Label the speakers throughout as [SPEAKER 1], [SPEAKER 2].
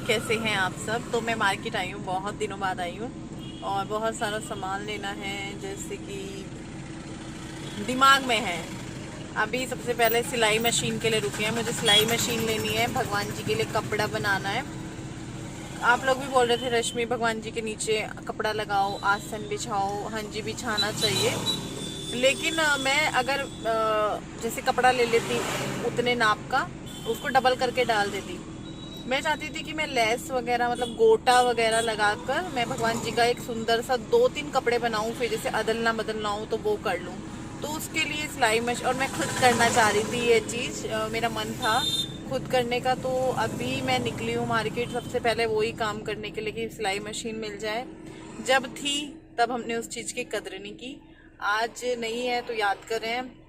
[SPEAKER 1] कैसे हैं आप सब। तो मैं मार्केट आई हूँ, बहुत दिनों बाद आई हूँ और बहुत सारा सामान लेना है, जैसे कि दिमाग में है। अभी सबसे पहले सिलाई मशीन के लिए रुके हैं, मुझे सिलाई मशीन लेनी है, भगवान जी के लिए कपड़ा बनाना है। आप लोग भी बोल रहे थे रश्मि भगवान जी के नीचे कपड़ा लगाओ, आसन बिछाओ। हाँ जी, बिछाना चाहिए, लेकिन मैं अगर जैसे कपड़ा ले लेती उतने नाप का, उसको डबल करके डाल देती। मैं चाहती थी कि मैं लेस वगैरह मतलब गोटा वगैरह लगाकर मैं भगवान जी का एक सुंदर सा 2-3 कपड़े बनाऊं, फिर जैसे अदलना बदलना हो तो वो कर लूं। तो उसके लिए सिलाई मशीन, और मैं खुद करना चाह रही थी, ये चीज़ मेरा मन था खुद करने का। तो अभी मैं निकली हूँ मार्केट, सबसे पहले वही काम करने के लिए कि सिलाई मशीन मिल जाए। जब थी तब हमने उस चीज़ की कदर नहीं की, आज नहीं है तो याद करें।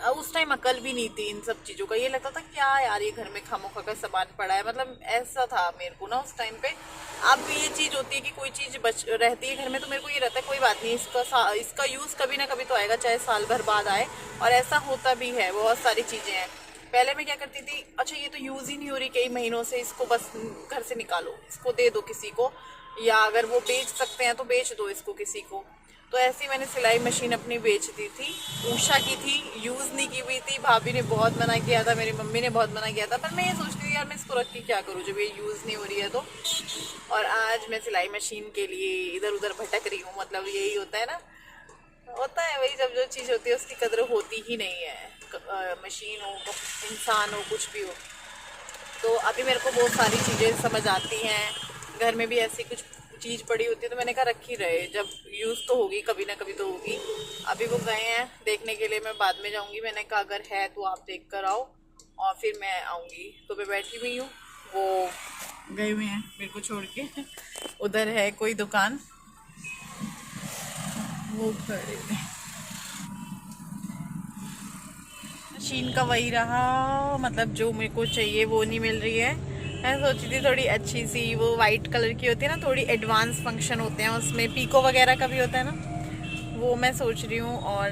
[SPEAKER 1] उस टाइम अकल भी नहीं थी इन सब चीज़ों का, ये लगता था क्या यार ये घर में खामोखा का सामान पड़ा है, मतलब ऐसा था मेरे को ना उस टाइम पे। अब भी ये चीज़ होती है कि कोई चीज़ बच रहती है घर में तो मेरे को ये रहता है कोई बात नहीं, इसका यूज़ कभी ना कभी तो आएगा, चाहे साल भर बाद आए। और ऐसा होता भी है, बहुत सारी चीज़ें हैं। पहले मैं क्या करती थी, अच्छा ये तो यूज़ ही नहीं हो रही कई महीनों से, इसको बस घर से निकालो, इसको दे दो किसी को, या अगर वो बेच सकते हैं तो बेच दो इसको किसी को। तो ऐसी मैंने सिलाई मशीन अपनी बेच दी थी, उषा की थी, यूज़ नहीं की हुई थी। भाभी ने बहुत मना किया था, मेरी मम्मी ने बहुत मना किया था, पर मैं ये सोचती थी यार मैं इसको रख के क्या करूँ जब ये यूज़ नहीं हो रही है तो। और आज मैं सिलाई मशीन के लिए इधर उधर भटक रही हूँ, मतलब यही होता है ना, होता है वही, जब जो चीज़ होती है उसकी कदर होती ही नहीं है, मशीन हो, इंसान हो, कुछ भी हो। तो अभी मेरे को बहुत सारी चीज़ें समझ आती हैं, घर में भी ऐसी कुछ चीज़ पड़ी होती है तो मैंने कहा रखी रहे, जब यूज़ तो होगी कभी ना कभी तो होगी। अभी वो गए हैं देखने के लिए, मैं बाद में जाऊंगी। मैंने कहा अगर है तो आप देख कर आओ और फिर मैं आऊँगी। तो मैं बैठी हुई हूँ, वो गए हुए हैं मेरे को छोड़ के। उधर है कोई दुकान, वो खड़े हैं। मशीन का वही रहा, मतलब जो मेरे को चाहिए वो नहीं मिल रही है। मैं सोची थी थोड़ी अच्छी सी, वो वाइट कलर की होती है ना, थोड़ी एडवांस फंक्शन होते हैं उसमें, पीको वगैरह का भी होता है ना, वो मैं सोच रही हूँ। और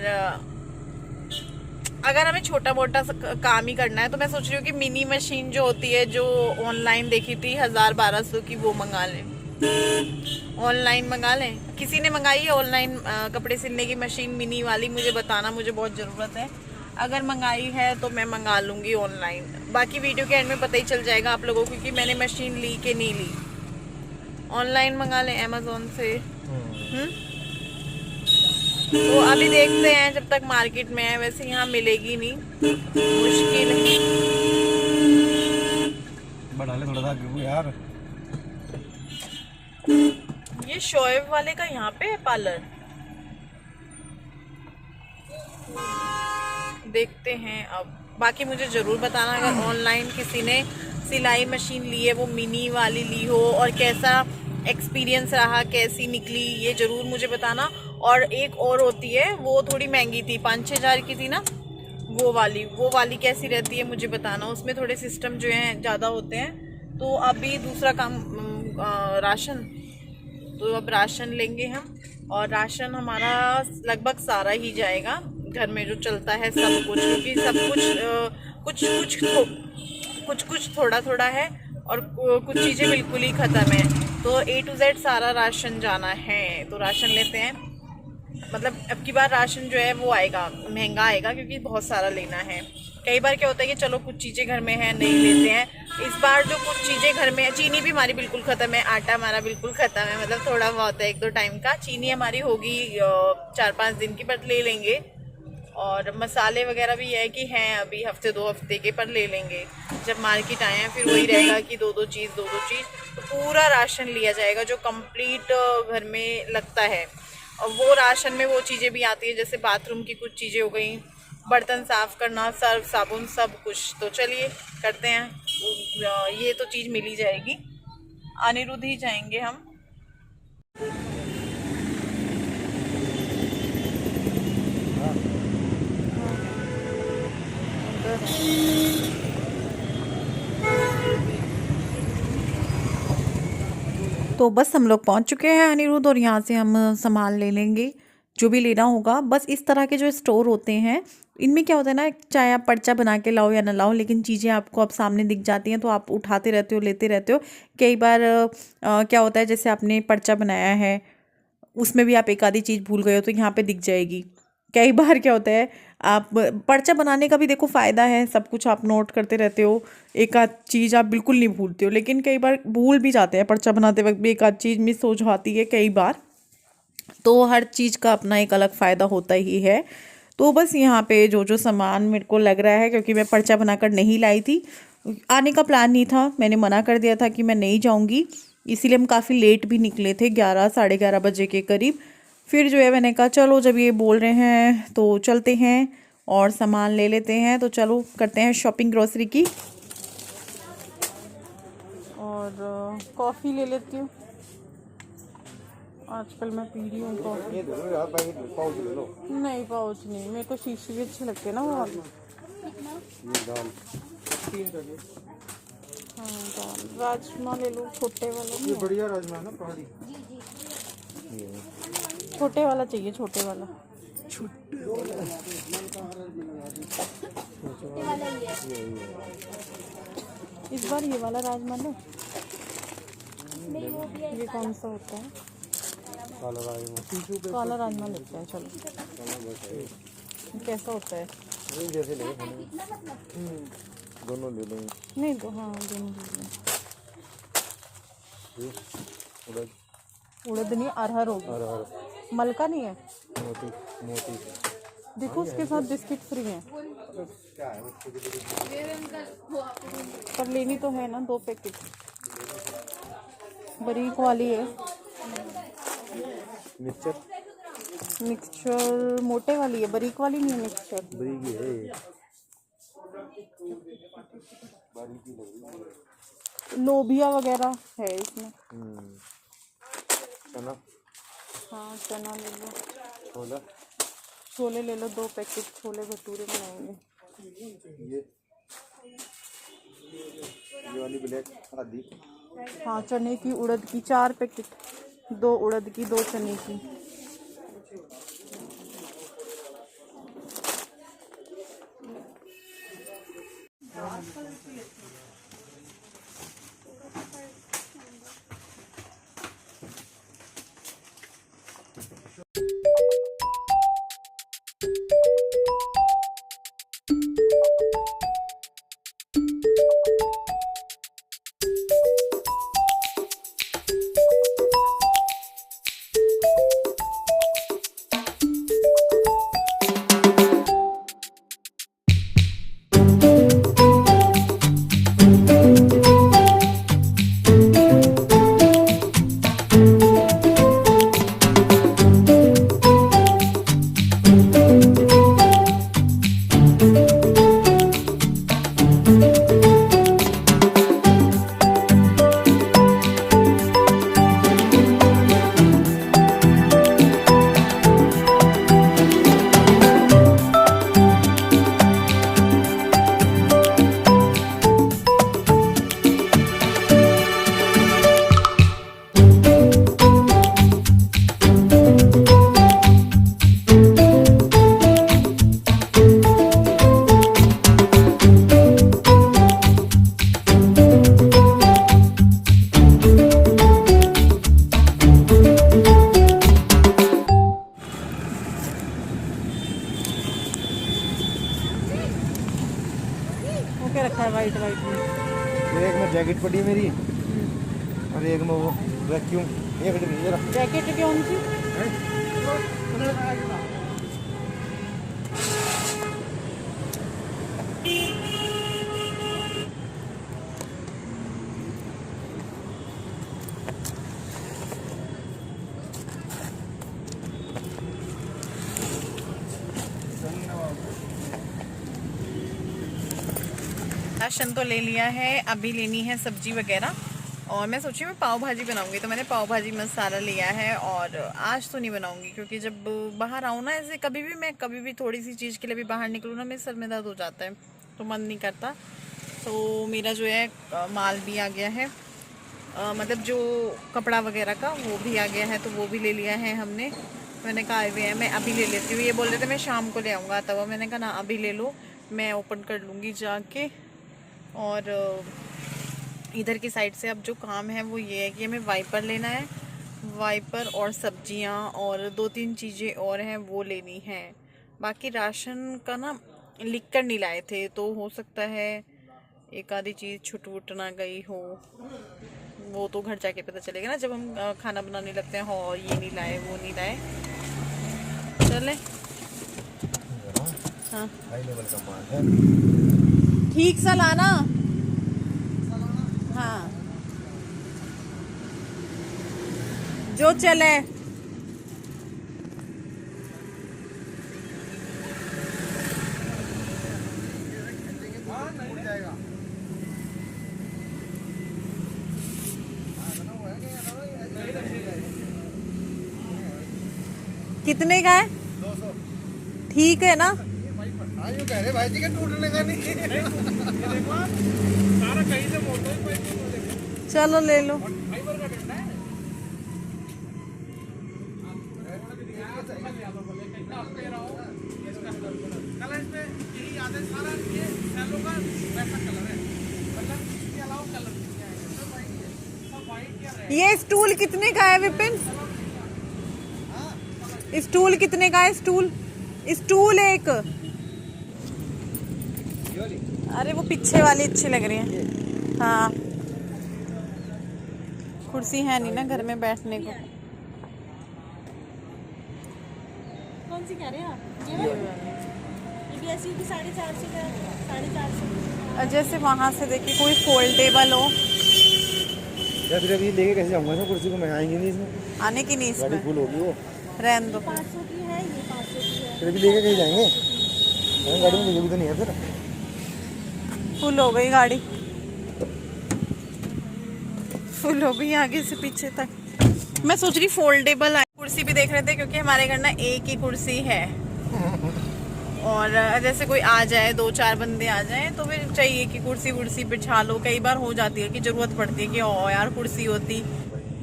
[SPEAKER 1] अगर हमें छोटा मोटा काम ही करना है तो मैं सोच रही हूँ कि मिनी मशीन जो होती है, जो ऑनलाइन देखी थी 1000-1200 की, वो मंगा लें। ऑनलाइन मंगा लें, किसी ने मंगाई है ऑनलाइन कपड़े सिलने की मशीन मिनी वाली, मुझे बताना, मुझे बहुत ज़रूरत है। अगर मंगाई है तो मैं मंगा लूँगी ऑनलाइन। बाकी वीडियो के एंड में पता ही चल जाएगा आप लोगों को कि मैंने मशीन ली कि नहीं ली। ऑनलाइन मंगा लें अमेज़ोन से। तो अभी देखते हैं, जब तक मार्केट में है, वैसे यहाँ मिलेगी नहीं, मुश्किल है।
[SPEAKER 2] बढ़ा ले थोड़ा सा आगे यार।
[SPEAKER 1] ये शोएब वाले का यहाँ पे है पार्लर, देखते हैं अब। बाकी मुझे ज़रूर बताना अगर ऑनलाइन किसी ने सिलाई मशीन ली है, वो मिनी वाली ली हो, और कैसा एक्सपीरियंस रहा, कैसी निकली, ये ज़रूर मुझे बताना। और एक और होती है, वो थोड़ी महंगी थी, 5-6 हज़ार की थी ना, वो वाली कैसी रहती है मुझे बताना। उसमें थोड़े सिस्टम जो हैं ज़्यादा होते हैं। तो अभी दूसरा काम राशन, तो अब राशन लेंगे हम, और राशन हमारा लगभग सारा ही जाएगा घर में जो चलता है सब कुछ, क्योंकि सब कुछ कुछ थोड़ा थोड़ा है, और कुछ चीज़ें बिल्कुल ही ख़त्म है। तो A to Z सारा राशन जाना है, तो राशन लेते हैं। मतलब अब की बार राशन जो है वो आएगा, महंगा आएगा, क्योंकि बहुत सारा लेना है। कई बार क्या होता है कि चलो कुछ चीज़ें घर में हैं नहीं लेते हैं, इस बार जो कुछ चीज़ें घर में है, चीनी भी हमारी बिल्कुल ख़त्म है, आटा हमारा बिल्कुल ख़त्म है, मतलब थोड़ा बहुत है 1-2 टाइम का, चीनी हमारी होगी 4-5 दिन की, बट ले लेंगे। और मसाले वगैरह भी है कि हैं अभी हफ्ते 2 हफ्ते के, पर ले लेंगे जब मार्केट आए हैं। फिर वही रहेगा कि दो दो चीज़ तो पूरा राशन लिया जाएगा जो कंप्लीट घर में लगता है। और वो राशन में वो चीज़ें भी आती है जैसे बाथरूम की कुछ चीज़ें हो गई, बर्तन साफ़ करना, सर्फ साबुन सब कुछ। तो चलिए करते हैं, ये तो चीज़ मिल ही जाएगी। अनिरुद्ध ही जाएंगे हम। तो बस हम लोग पहुंच चुके हैं अनिरुद्ध, और यहाँ से हम सामान ले लेंगे जो भी लेना होगा। बस इस तरह के जो स्टोर होते हैं इनमें क्या होता है ना, चाहे आप पर्चा बना के लाओ या ना लाओ, लेकिन चीज़ें आपको अब सामने दिख जाती हैं तो आप उठाते रहते हो, लेते रहते हो। कई बार क्या होता है, जैसे आपने पर्चा बनाया है उसमें भी आप एक आधी चीज़ भूल गए हो तो यहाँ पे दिख जाएगी। कई बार क्या होता है, आप पर्चा बनाने का भी देखो फ़ायदा है, सब कुछ आप नोट करते रहते हो, एक आध चीज़ आप बिल्कुल नहीं भूलते हो, लेकिन कई बार भूल भी जाते हैं, पर्चा बनाते वक्त भी एक आध चीज़ मिस हो जाती है कई बार। तो हर चीज़ का अपना एक अलग फ़ायदा होता ही है। तो बस यहाँ पे जो जो सामान मेरे को लग रहा है, क्योंकि मैं पर्चा बनाकर नहीं लाई थी, आने का प्लान नहीं था, मैंने मना कर दिया था कि मैं नहीं जाऊँगी, इसीलिए हम काफ़ी लेट भी निकले थे, 11 साढ़े 11 बजे के करीब। फिर जो है मैंने कहा चलो जब ये बोल रहे हैं तो चलते हैं और सामान ले लेते हैं। तो चलो करते हैं शॉपिंग ग्रोसरी की। और कॉफ़ी ले लेती हूँ, आजकल मैं पी रही हूँ कॉफ़ी। नहीं पाउच नहीं, मेरे को शीशी भी अच्छे लगते हैं ना वो वाली। हाँ दाल, राजमा ले लो छोटे वाला।
[SPEAKER 2] ये बढ़िया राजमा है ना पहाड़ी।
[SPEAKER 1] छोटे वाला चाहिए, छोटे वाला। इस बार ये वाला राजमा लो। ये कौन सा होता है?
[SPEAKER 2] काला राजमा।
[SPEAKER 1] काला राजमा लेते हैं चलो। कैसा होता है?
[SPEAKER 2] जैसे ले दोनों ले लेंगे।
[SPEAKER 1] नहीं तो हाँ दोनों ले लें। उड़द नहीं, अरहर होगी। मलका नहीं है।
[SPEAKER 2] मोती मोती
[SPEAKER 1] देखो उसके साथ बिस्किट फ्री हैं, पर लेनी तो है ना 2 पैकेट। बारीक वाली है मिक्सचर मोटे वाली है, बारीक वाली नहीं है मिक्सचर।
[SPEAKER 2] बरीकी है।
[SPEAKER 1] लोबिया वगैरह है इसमें।
[SPEAKER 2] चना।
[SPEAKER 1] हाँ चना ले लो।
[SPEAKER 2] छोला।
[SPEAKER 1] छोले ले लो 2 पैकेट, छोले भटूरे बनाएंगे।
[SPEAKER 2] ये वाली ब्लैक आदि।
[SPEAKER 1] हाँ चने की, उड़द की 4 पैकेट, 2 उड़द की 2 चने की। वाइट वाइट में।
[SPEAKER 2] एक में जैकेट पड़ी है मेरी और एक में वो वैक्यूम।
[SPEAKER 1] जैकेट कौन सी? राशन तो ले लिया है, अभी लेनी है सब्जी वगैरह। और मैं सोची मैं पाव भाजी बनाऊंगी, तो मैंने पाव भाजी मसाला लिया है। और आज तो नहीं बनाऊंगी क्योंकि जब बाहर आऊँ ना, ऐसे कभी भी थोड़ी सी चीज़ के लिए भी बाहर निकलूँ ना, मेरे सर में दर्द हो जाता है, तो मन नहीं करता। तो मेरा जो है माल भी आ गया है, मतलब जो कपड़ा वगैरह का वो भी आ गया है, तो वो भी ले लिया है हमने। मैंने कहा आए हुए हैं, मैं अभी ले लेती हूँ। ये बोल रहे थे मैं शाम को ले आऊँगा तब, मैंने कहा ना अभी ले लो, मैं ओपन कर लूँगी जाके। और इधर की साइड से अब जो काम है वो ये है कि हमें वाइपर लेना है, वाइपर और सब्जियां और 2-3 चीज़ें और हैं वो लेनी है। बाकी राशन का ना लिख कर नहीं लाए थे, तो हो सकता है एक आधी चीज़ छुट वुट ना गई हो, वो तो घर जाके पता चलेगा ना जब हम खाना बनाने लगते हैं। हो ये नहीं लाए वो नहीं लाए, चले। हाँ
[SPEAKER 2] हाई लेवल का माल है,
[SPEAKER 1] ठीक सा लाना। हाँ जो चले। कितने का है?
[SPEAKER 2] 200।
[SPEAKER 1] ठीक है ना?
[SPEAKER 2] यूँ कह रहे भाई जी के टूटने का नहीं। सारा कहीं से मोड़ दो,
[SPEAKER 1] चलो ले लो। ये स्टूल कितने का है विपिन? स्टूल कितने का है? स्टूल एक। अरे वो पीछे वाली अच्छी लग रही है। हाँ कुर्सी है नहीं ना घर में बैठने को।
[SPEAKER 3] कौन सी कह रहे हैं आप? ये भी ऐसी होगी 450 का, 450।
[SPEAKER 1] जैसे वहां से देखिए कोई फोल्डेबल हो।
[SPEAKER 2] या फिर अभी लेके कैसे जाऊंगा इसमें कुर्सी को? मैं आएंगे नहीं इसमें,
[SPEAKER 1] आने की नहीं
[SPEAKER 2] गाड़ी
[SPEAKER 1] इसमें,
[SPEAKER 2] फुल होगी वो।
[SPEAKER 1] रहने दो।
[SPEAKER 3] 500 की है ये, 500 की है।
[SPEAKER 2] फिर अभी लेके कहीं जाएंगे, गाड़ी में भी तो नहीं है फिर।
[SPEAKER 1] फुल हो गई गाड़ी, फुल हो गई आगे से पीछे तक। मैं सोच रही फोल्डेबल है। कुर्सी भी देख रहे थे क्योंकि हमारे घर ना एक ही कुर्सी है, और जैसे कोई आ जाए, 2-4 बंदे आ जाए, तो फिर चाहिए कि कुर्सी बिछा लो। कई बार हो जाती है कि जरूरत पड़ती है कि ओ यार कुर्सी होती,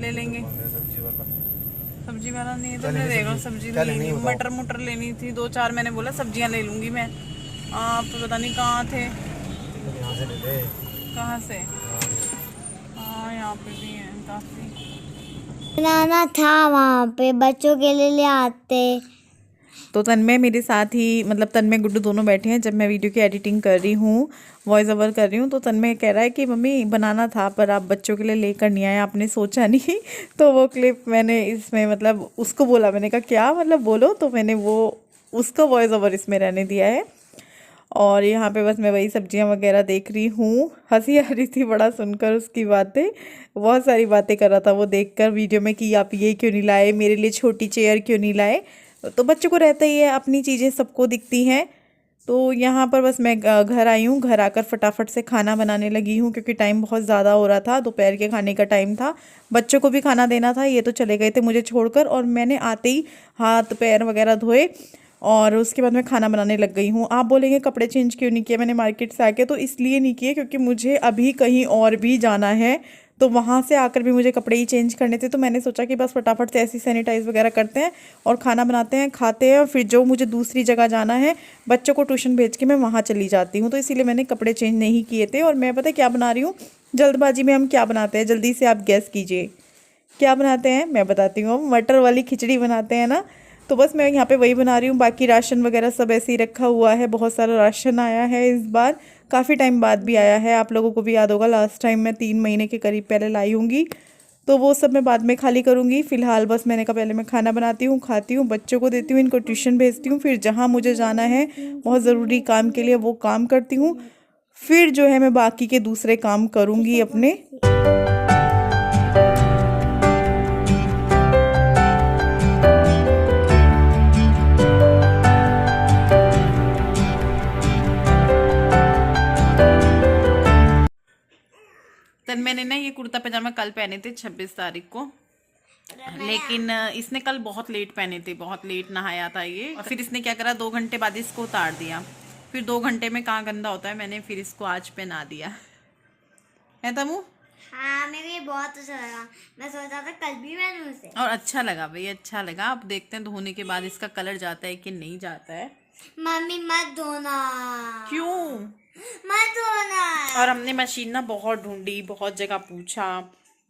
[SPEAKER 1] ले लेंगे। सब्जी वाला नहीं है तो मैं देख रहा हूँ, सब्जी नहीं लेनी, मटर लेनी थी 2-4। मैंने बोला सब्जियां ले लूंगी मैं, आप पता नहीं कहाँ थे।
[SPEAKER 2] यहाँ से ले ले।
[SPEAKER 1] कहाँ से? हाँ यहाँ पे भी है काफी।
[SPEAKER 4] बनाना था वहाँ पे, बच्चों के लिए ले आते।
[SPEAKER 1] तो तन्मय मेरे साथ ही, मतलब तन्मय गुड्डू दोनों बैठे हैं। जब मैं वीडियो की एडिटिंग कर रही हूँ, वॉइस ओवर कर रही हूँ, तो तन्मय कह रहा है कि मम्मी बनाना था पर आप बच्चों के लिए लेकर नहीं आए, आपने सोचा नहीं। तो वो क्लिप मैंने इसमें मतलब उसको बोला, मैंने कहा क्या मतलब बोलो, तो मैंने वो उसका वॉइस ओवर इसमें रहने दिया है। और यहाँ पे बस मैं वही सब्जियां वगैरह देख रही हूँ। हंसी आ रही थी बड़ा सुनकर उसकी बातें, बहुत सारी बातें कर रहा था वो देखकर वीडियो में कि आप ये क्यों नहीं लाए, मेरे लिए छोटी चेयर क्यों नहीं लाए। तो बच्चों को रहता ही है, अपनी चीज़ें सबको दिखती हैं। तो यहाँ पर बस मैं घर आई हूँ, घर आकर फटाफट से खाना बनाने लगी हूँ क्योंकि टाइम बहुत ज़्यादा हो रहा था, दोपहर के खाने का टाइम था। बच्चों को भी खाना देना था, ये तो चले गए थे मुझे छोड़कर, और मैंने आते ही हाथ पैर वगैरह धोए और उसके बाद मैं खाना बनाने लग गई हूँ। आप बोलेंगे कपड़े चेंज क्यों नहीं किए मैंने मार्केट से आके, तो इसलिए नहीं किए क्योंकि मुझे अभी कहीं और भी जाना है, तो वहाँ से आकर भी मुझे कपड़े ही चेंज करने थे। तो मैंने सोचा कि बस फटाफट से ऐसी सैनिटाइज वगैरह करते हैं और खाना बनाते हैं, खाते हैं, फिर जो मुझे दूसरी जगह जाना है बच्चों को ट्यूशन भेज के मैं वहाँ चली जाती हूँ। तो इसीलिए मैंने कपड़े चेंज नहीं किए थे। और मैं पता है क्या बना रही हूँ, जल्दबाजी में हम क्या बनाते हैं, जल्दी से आप गैस कीजिए क्या बनाते हैं। मैं बताती हूँ, मटर वाली खिचड़ी बनाते हैं ना, तो बस मैं यहाँ पे वही बना रही हूँ। बाकी राशन वगैरह सब ऐसे ही रखा हुआ है। बहुत सारा राशन आया है इस बार, काफ़ी टाइम बाद भी आया है। आप लोगों को भी याद होगा लास्ट टाइम मैं 3 महीने के करीब पहले लाई होंगी, तो वो सब मैं बाद में खाली करूँगी। फ़िलहाल बस मैंने कहा पहले मैं खाना बनाती हूँ, खाती हूँ, बच्चों को देती हूँ, इनको ट्यूशन भेजती हूँ, फिर जहाँ मुझे जाना है बहुत ज़रूरी काम के लिए वो काम करती हूँ। फिर जो है मैं बाकी के दूसरे काम करूँगी अपने। तन मैंने ना ये कुर्ता पजामा कल पहने थे 26 तारीख को, लेकिन इसने कल बहुत लेट पहने थे, बहुत लेट नहाया था ये। और फिर इसने क्या करा, 2 घंटे बाद इसको उतार दिया। फिर 2 घंटे में कहाँ गंदा होता है, मैंने फिर इसको आज पहना दिया है तमू।
[SPEAKER 4] हाँ मेरे लिए बहुत अच्छा लगा, मैं सोचा था कल भी पहनूं उसे।
[SPEAKER 1] और अच्छा लगा भाई, अच्छा लगा। अब देखते हैं धोने के बाद इसका कलर जाता है कि नहीं जाता है।
[SPEAKER 4] मम्मी मत धोना।
[SPEAKER 1] क्यों
[SPEAKER 4] मत धोना।
[SPEAKER 1] और हमने मशीन ना बहुत ढूंढी, बहुत जगह पूछा,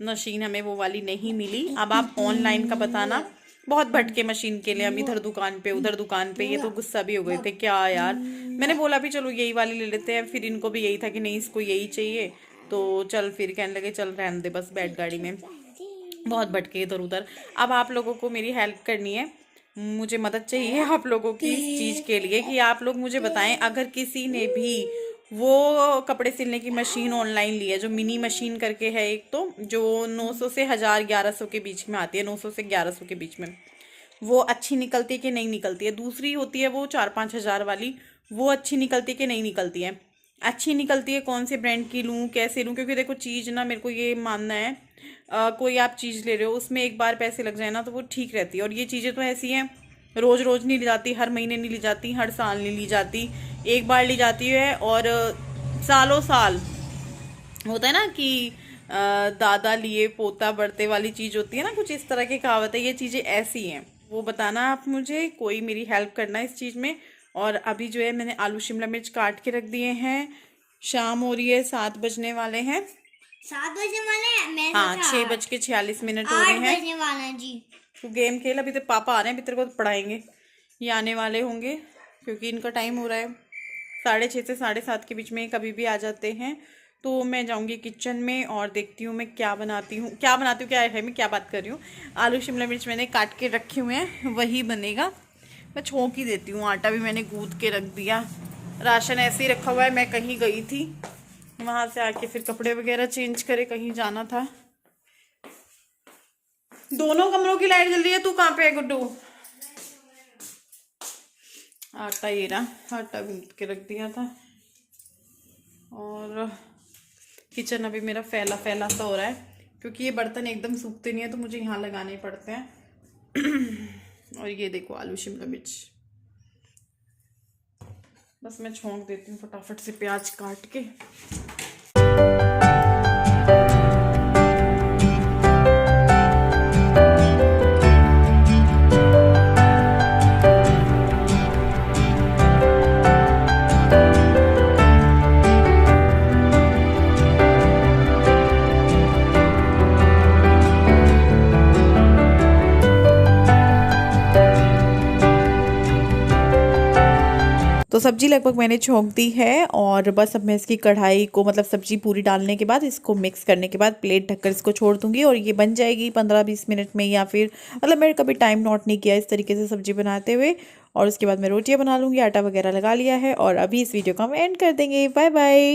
[SPEAKER 1] मशीन हमें वो वाली नहीं मिली। अब आप ऑनलाइन का बताना। बहुत भटके मशीन के लिए, हम इधर दुकान पे उधर दुकान पे। ये तो गुस्सा भी हो गए थे, क्या यार। मैंने बोला भी चलो यही वाली ले लेते हैं, फिर इनको भी यही था कि नहीं इसको यही चाहिए, तो चल फिर कहने लगे चल रहने दे बस बैलगाड़ी में। बहुत भटके इधर उधर। अब आप लोगों को मेरी हेल्प करनी है, मुझे मदद चाहिए आप लोगों की इस चीज़ के लिए कि आप लोग मुझे बताएं, अगर किसी ने भी वो कपड़े सिलने की मशीन ऑनलाइन ली है, जो मिनी मशीन करके है एक, तो जो 900 से 1000 1100 के बीच में आती है, 900 से 1100 के बीच में, वो अच्छी निकलती है कि नहीं निकलती है। दूसरी होती है वो 4-5 हज़ार वाली, वो अच्छी निकलती है कि नहीं निकलती है। अच्छी निकलती है, कौन से ब्रांड की लूँ, कैसे लूँ, क्योंकि देखो चीज़ ना, मेरे को ये मानना है कोई आप चीज़ ले रहे हो उसमें एक बार पैसे लग जाए ना तो वो ठीक रहती है। और ये चीज़ें तो ऐसी हैं, रोज़ रोज़ नहीं ली जाती, हर महीने नहीं ली जाती, हर साल नहीं ली जाती, एक बार ली जाती है। और सालों साल होता है ना कि दादा लिए पोता बढ़ते वाली चीज़ होती है ना, कुछ इस तरह की कहावत है। ये चीज़ें ऐसी हैं, वो बताना आप मुझे, कोई मेरी हेल्प करना इस चीज़ में। और अभी जो है मैंने आलू शिमला मिर्च काट के रख दिए हैं। शाम हो रही है, 7 बजने वाले हैं।
[SPEAKER 4] 7 बजने वाले हैं?
[SPEAKER 1] हाँ, 6:46 हो रहे हैं।
[SPEAKER 4] बजने वाले हैं जी।
[SPEAKER 1] तो गेम खेल, अभी तो पापा आ रहे हैं, अभी तेरे को तो पढ़ाएंगे, ये आने वाले होंगे क्योंकि इनका टाइम हो रहा है 6:30 से 7:30 के बीच में, कभी भी आ जाते हैं। तो मैं जाऊंगी किचन में और देखती हूँ मैं क्या बनाती हूँ क्या है, मैं क्या बात कर रही हूँ। आलू शिमला मिर्च मैंने काट के रखे हुए हैं, वही बनेगा। मैं छोंक ही देती हूँ, आटा भी मैंने गूंद के रख दिया। राशन ऐसे ही रखा हुआ है, मैं कहीं गई थी, वहाँ से आके फिर कपड़े वगैरह चेंज करे, कहीं जाना था। दोनों कमरों की लाइट जल रही है, तू कहाँ पे है गुड्डू? आटा ये रहा, आटा गूंद के रख दिया था। और किचन अभी मेरा फैला फैला सा हो रहा है क्योंकि ये बर्तन एकदम सूखते नहीं है, तो मुझे यहाँ लगाने पड़ते हैं। और ये देखो आलू शिमला मिर्च, बस मैं छोंक देती हूँ फटाफट से प्याज काट के। तो सब्जी लगभग मैंने छोंक दी है और बस अब मैं इसकी कढ़ाई को, मतलब सब्जी पूरी डालने के बाद इसको मिक्स करने के बाद प्लेट ढककर इसको छोड़ दूंगी और ये बन जाएगी 15-20 मिनट में, या फिर मतलब मैंने कभी टाइम नोट नहीं किया इस तरीके से सब्जी बनाते हुए। और उसके बाद मैं रोटियां बना लूँगी, आटा वगैरह लगा लिया है। और अभी इस वीडियो को हम एंड कर देंगे। Bye bye.